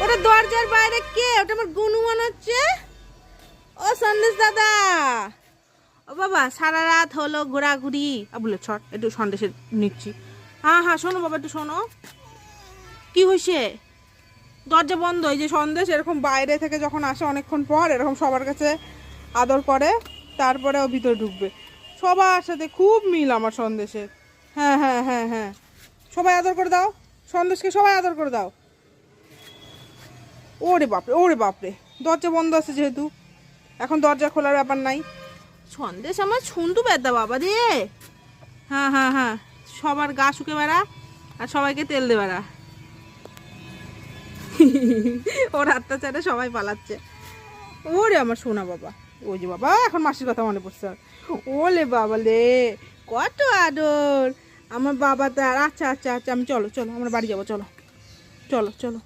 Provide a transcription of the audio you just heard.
ওটা দরজার বাইরে কে? ওটা আমার গুনু মনে হচ্ছে। ও সন্দেশ দাদা, ও বাবা সারা রাত হলো ঘোরাঘুরি। বলে ছট একটু সন্দেশে নিচ্ছি। হ্যাঁ হ্যাঁ শোনো বাবা, একটু শোনো। কি হয়েছে? দরজা বন্ধ। এই যে সন্দেশ এরকম বাইরে থেকে যখন আসে অনেকক্ষণ পর এরকম সবার কাছে আদর করে, তারপরে ও ভিতরে ঢুকবে। সবার সাথে খুব মিল আমার সন্দেশের। হ্যাঁ হ্যাঁ হ্যাঁ হ্যাঁ, সবাই আদর করে দাও সন্দেশকে, সবাই আদর করে দাও। ওরে বাপরে, ওরে বাপরে, দরজা বন্ধ আছে যেহেতু এখন দরজা খোলার ব্যাপার নাই। সন্দেশ আমার ছুন্দু বেদা বাবা রে। হ্যাঁ হ্যাঁ হ্যাঁ, সবার গা শুকে বেড়া আর সবাইকে তেল দে বেড়া। ওর হাতটা ছেড়ে সবাই পালাচ্ছে। ওরে আমার সোনা বাবা। ওই যে বাবা, এখন মাসির কথা মনে পড়ছে। ওলে বাবা লে, কত আদর আমার বাবা তার। আচ্ছা আচ্ছা আচ্ছা, আমি চলো চলো আমরা বাড়ি যাবো, চলো চলো চলো।